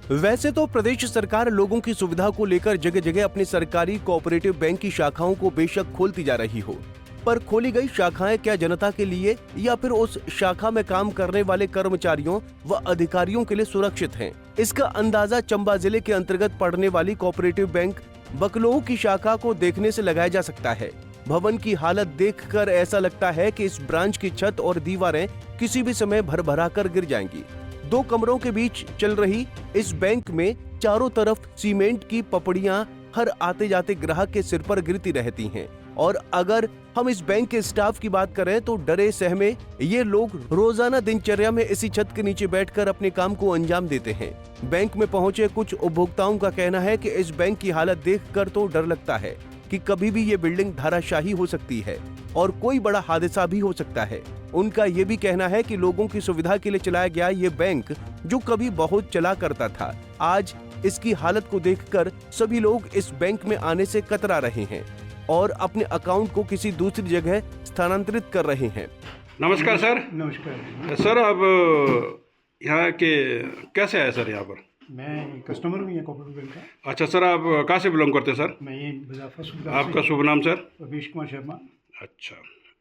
वैसे तो प्रदेश सरकार लोगों की सुविधा को लेकर जगह जगह अपनी सरकारी कोऑपरेटिव बैंक की शाखाओं को बेशक खोलती जा रही हो, पर खोली गई शाखाएं क्या जनता के लिए या फिर उस शाखा में काम करने वाले कर्मचारियों व अधिकारियों के लिए सुरक्षित हैं? इसका अंदाजा चंबा जिले के अंतर्गत पड़ने वाली कोऑपरेटिव बैंक बकलोह की शाखा को देखने से लगाया जा सकता है। भवन की हालत देखकर ऐसा लगता है कि इस ब्रांच की छत और दीवारें किसी भी समय भरभरा कर गिर जाएंगी। 2 कमरों के बीच चल रही इस बैंक में चारों तरफ सीमेंट की पपड़ियां हर आते जाते ग्राहक के सिर पर गिरती रहती हैं। और अगर हम इस बैंक के स्टाफ की बात करें तो डरे सहमे ये लोग रोजाना दिनचर्या में इसी छत के नीचे बैठकर अपने काम को अंजाम देते हैं। बैंक में पहुंचे कुछ उपभोक्ताओं का कहना है कि इस बैंक की हालत देखकर तो डर लगता है कि कभी भी ये बिल्डिंग धराशायी हो सकती है और कोई बड़ा हादसा भी हो सकता है। उनका ये भी कहना है कि लोगों की सुविधा के लिए चलाया गया ये बैंक जो कभी बहुत चला करता था, आज इसकी हालत को देखकर सभी लोग इस बैंक में आने से कतरा रहे हैं और अपने अकाउंट को किसी दूसरी जगह स्थानांतरित कर रहे हैं। नमस्कार सर। नमस्कार। सर अब यहाँ के कैसे आए सर यहाँ पर? मैं कस्टमर हूँ यहाँ कोऑपरेटिव बैंक का। अच्छा सर, आप कहाँ से बिलोंग करते हैं सर? मैं ये मुजफ्फरपुर आपका शुभ नाम सर? रवीश कुमार शर्मा। अच्छा,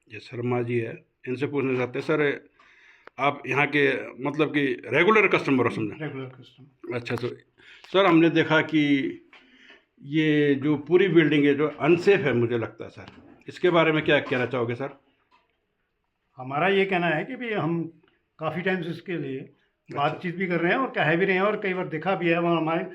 ये शर्मा जी है, इनसे पूछना चाहते हैं सर, आप यहाँ के मतलब कि रेगुलर कस्टमर हो समझे? Regular customer. अच्छा, तो सर हमने देखा कि ये जो पूरी बिल्डिंग है जो अनसेफ है मुझे लगता है सर, इसके बारे में क्या कहना चाहोगे सर? हमारा ये कहना है कि भाई हम काफ़ी टाइम से इसके लिए बातचीत भी कर रहे हैं और कह भी रहे हैं और कई बार देखा भी है वहाँ हमारे,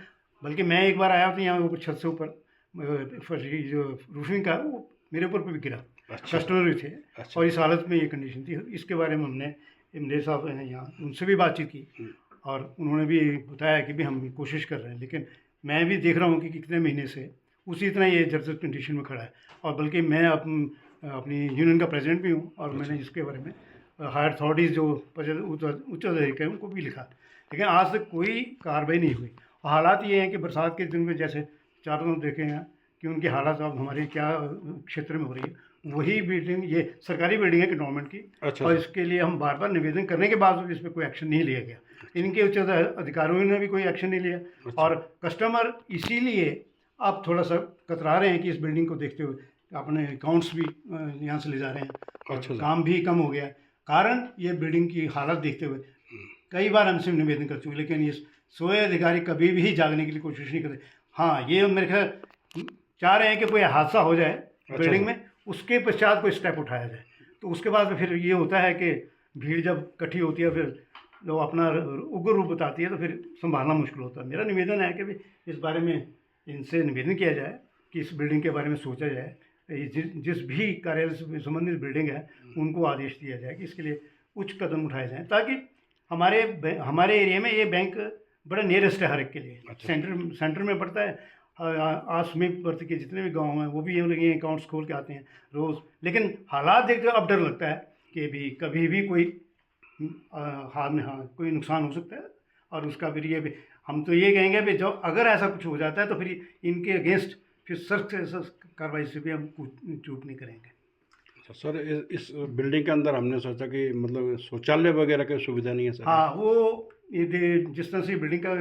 बल्कि मैं एक बार आया तो यहाँ ऊपर छत से ऊपर जो रूफिंग का वो मेरे ऊपर भी गिरा। अच्छा। कस्टमर भी थे। अच्छा। और इस हालत में ये कंडीशन थी। इसके बारे में हमने इमले साहब हैं यहाँ, उनसे भी बातचीत की और उन्होंने भी बताया कि भी हम कोशिश कर रहे हैं, लेकिन मैं भी देख रहा हूँ कि कितने महीने से उसी तरह ये जर्जर कंडीशन में खड़ा है। और बल्कि मैं अपनी यूनियन का प्रेसिडेंट भी हूँ और मैंने इसके बारे में हायर अथॉरिटीज़ जो उच्च अधिकारी हैं उनको भी लिखा, लेकिन आज तक कोई कार्रवाई नहीं हुई। हालात ये हैं कि बरसात के दिन में जैसे चारों तरफ देखे हैं कि उनकी हालत अब हमारे क्या क्षेत्र में हो रही है, वही बिल्डिंग ये सरकारी बिल्डिंग है कि गवर्नमेंट की। अच्छा। और इसके लिए हम बार बार निवेदन करने के बाद इस पर कोई एक्शन नहीं लिया गया। इनके उच्च अधिकारियों ने भी कोई एक्शन नहीं लिया। अच्छा। और कस्टमर इसीलिए अब थोड़ा सा कतरा रहे हैं कि इस बिल्डिंग को देखते हुए अपने अकाउंट्स भी यहाँ से ले जा रहे हैं। अच्छा। काम भी कम हो गया है, कारण ये बिल्डिंग की हालत देखते हुए कई बार हमसे निवेदन कर चुके, लेकिन ये सोए अधिकारी कभी भी जागने के लिए कोशिश नहीं करते। हाँ, ये मेरे ख्याल चाह रहे हैं कि कोई हादसा हो जाए बिल्डिंग में, उसके पश्चात कोई स्टेप उठाया जाए। तो उसके बाद फिर ये होता है कि भीड़ जब इकट्ठी होती है फिर लोग अपना उग्र रूप बताती है तो फिर संभालना मुश्किल होता है। मेरा निवेदन है कि भी इस बारे में इनसे निवेदन किया जाए कि इस बिल्डिंग के बारे में सोचा जाए। जिस भी कार्यालय से संबंधित बिल्डिंग है उनको आदेश दिया जाए कि इसके लिए उच्च कदम उठाए जाएँ, ताकि हमारे एरिया में ये बैंक बड़ा नियरेस्ट है हर एक के लिए। अच्छा। सेंटर में पड़ता है। आस में वर्त के जितने भी गांव हैं वो भी ये लोग ये अकाउंट्स खोल के आते हैं रोज़, लेकिन हालात देखकर अब डर लगता है कि भी कभी भी कोई कोई नुकसान हो सकता है। और उसका फिर ये भी हम तो ये कहेंगे भी जो अगर ऐसा कुछ हो जाता है तो फिर इनके अगेंस्ट फिर सख्त से सख्त कार्रवाई से भी हम चूक नहीं करेंगे। अच्छा सर, इस बिल्डिंग के अंदर हमने सोचा कि मतलब शौचालय वगैरह की सुविधा नहीं है सर? हाँ, वो ये जिस तरह से बिल्डिंग का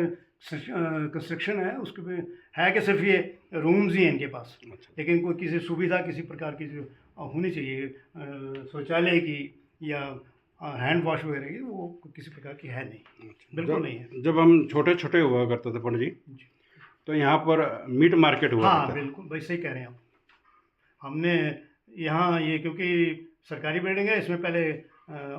कंस्ट्रक्शन है उसके पे है कि सिर्फ ये रूम्स ही हैं इनके पास। अच्छा। लेकिन कोई किसी सुविधा किसी प्रकार की जो होनी चाहिए शौचालय की या हैंड वॉश वगैरह की, वो किसी प्रकार की है नहीं। अच्छा। बिल्कुल नहीं है। जब हम छोटे छोटे हुआ करते थे पंडित जी, तो यहाँ पर मीट मार्केट हुआ हाँ करता था। बिल्कुल वैसे ही कह रहे हैं आप। हमने यहाँ ये क्योंकि सरकारी बिल्डिंग है, इसमें पहले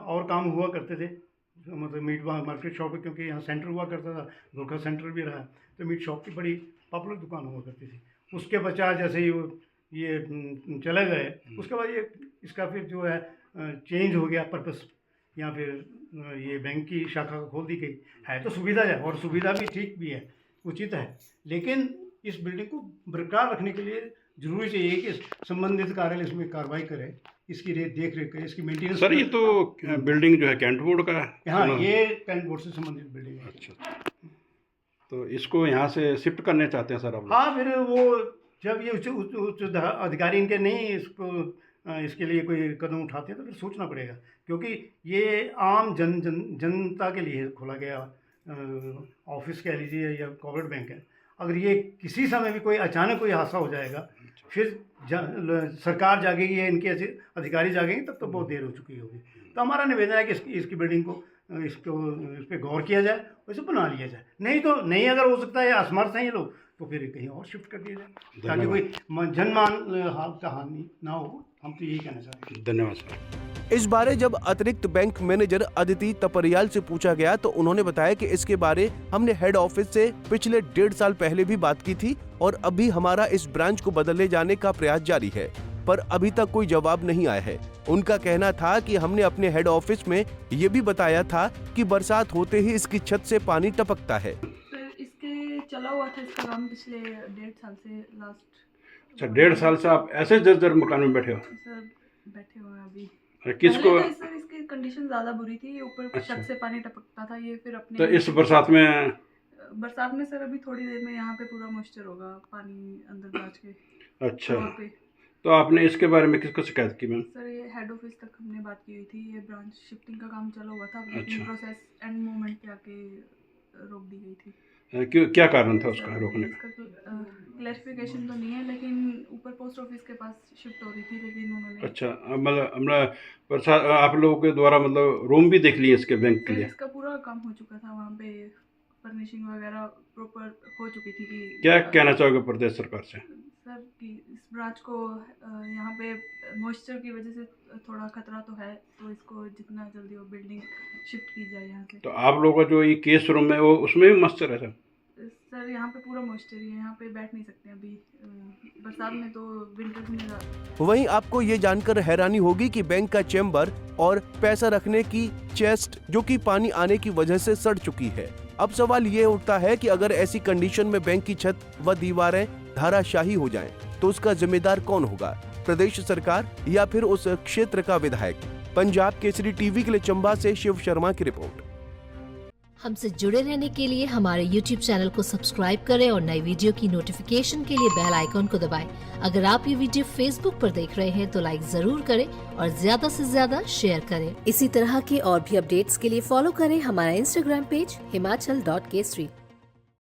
और काम हुआ करते थे, मतलब मीट मार्केट शॉप है, क्योंकि यहाँ सेंटर हुआ करता था, गोरखा सेंटर भी रहा, तो मीट शॉप की बड़ी पॉपुलर दुकान हुआ करती थी। उसके बचा जैसे ही ये चले गए, उसके बाद ये इसका फिर जो है चेंज हो गया पर्पस, या फिर ये बैंक की शाखा खोल दी गई है। तो सुविधा है और सुविधा भी ठीक भी है, उचित है, लेकिन इस बिल्डिंग को बरकरार रखने के लिए जरूरी चाहिए कि संबंधित कार्यालय इसमें कार्रवाई करे, इसकी देख रेख करे, इसकी मेंटेनेंस। सर ये तो बिल्डिंग जो है कैंट बोर्ड का है? हाँ, ये कैंट बोर्ड से संबंधित बिल्डिंग है। अच्छा, तो इसको यहाँ से शिफ्ट करने चाहते हैं सर आप लोग? हाँ, फिर वो जब ये उच्च अधिकारी इनके नहीं इसको इसके लिए कोई कदम उठाते हैं तो फिर सोचना पड़ेगा, क्योंकि ये आम जनता के लिए खोला गया ऑफिस कह लीजिए या कॉर्पोरेट बैंक है, अगर ये किसी समय भी कोई अचानक कोई हादसा हो जाएगा, फिर सरकार जागेगी या इनके ऐसे अधिकारी जागेंगे, तब तो बहुत देर हो चुकी होगी। तो हमारा निवेदन है कि इसकी बिल्डिंग को इस पर गौर किया जाए और इसे बना लिया जाए। नहीं अगर हो सकता है असमर्थ हैं ये लोग, तो फिर कहीं और शिफ्ट कर दिया जाए, ताकि कोई जनमान का हानि ना हो। हम तो यही कहना चाहते हैं। धन्यवाद सर। इस बारे जब अतिरिक्त बैंक मैनेजर अदिति तपरियाल से पूछा गया तो उन्होंने बताया कि इसके बारे हमने हेड ऑफिस से पिछले 1.5 साल पहले भी बात की थी और अभी हमारा इस ब्रांच को बदलने जाने का प्रयास जारी है, पर अभी तक कोई जवाब नहीं आया है। उनका कहना था कि हमने अपने हेड ऑफिस में ये भी बताया था कि बरसात होते ही इसकी छत से पानी टपकता है। इसके चला हुआ था इसका काम पिछले 1.5 साल से लास्ट। अच्छा, 1.5 साल से आप ऐसे जर्जर मकान में बैठे हो? सर बैठे हुए हैं अभी। किसको? पहले तो सर इसकी कंडीशन ज़्यादा बुरी थी, ऊपर अच्छा। छत से पानी टपकता था। ये फिर अपने तो इस बरसात में सर अभी थोड़ी देर में यहाँ पे पूरा मॉइस्चर होगा, पानी अंदर ब्रांच के अच्छा, फ्लोर पे। तो आपने इसके बारे में किसको शिकायत की मैम? सर ये हेड ऑफिस तक हमने बात की हुई थी। ये ब्रांच शिफ्टिंग का काम चला हुआ था, अच्छा। लेकिन प्रोसेस एंड मोमेंट पे आके रोक दी गई थी। क्यों, क्या कारण था उसका रोकने का? इसका क्लैरिफिकेशन तो नहीं है, लेकिन ऊपर पोस्ट ऑफिस के पास शिफ्ट हो रही थी, लेकिन उन्होंने अच्छा, मतलब बरसात आप लोगों के द्वारा मतलब रूम भी देख लिए इसके बैंक के लिए? इसका पूरा काम हो चुका था, वहाँ पे फर्निशिंग वगैरह प्रॉपर हो चुकी थी। कि क्या कहना चाहोगे प्रदेश सरकार से? सर कि इस ब्रांच को यहाँ पे मॉइस्चर की वजह से थोड़ा खतरा तो है, तो इसको जितना जल्दी वो बिल्डिंग शिफ्ट की जाए यहाँ से। तो आप लोगों का जो ये केस रूम है वो उसमें भी मॉइस्चर है सर? सर यहाँ पे पूरा मॉइस्चर ही है, यहाँ पे बैठ नहीं सकते अभी बरसात में, तो विंटर में। वहीं आपको ये जानकर हैरानी होगी कि बैंक का चेम्बर और पैसा रखने की चेस्ट जो कि पानी आने की वजह से सड़ चुकी है। अब सवाल ये उठता है कि अगर ऐसी कंडीशन में बैंक की छत व दीवारें धाराशाही हो जाएं, तो उसका जिम्मेदार कौन होगा? प्रदेश सरकार या फिर उस क्षेत्र का विधायक? पंजाब केसरी टीवी के लिए चंबा से शिव शर्मा की रिपोर्ट। हमसे जुड़े रहने के लिए हमारे YouTube चैनल को सब्सक्राइब करें और नई वीडियो की नोटिफिकेशन के लिए बेल आइकॉन को दबाएं। अगर आप ये वीडियो Facebook पर देख रहे हैं तो लाइक जरूर करें और ज्यादा से ज्यादा शेयर करें। इसी तरह के और भी अपडेट्स के लिए फॉलो करें हमारा Instagram पेज himachal.kesri।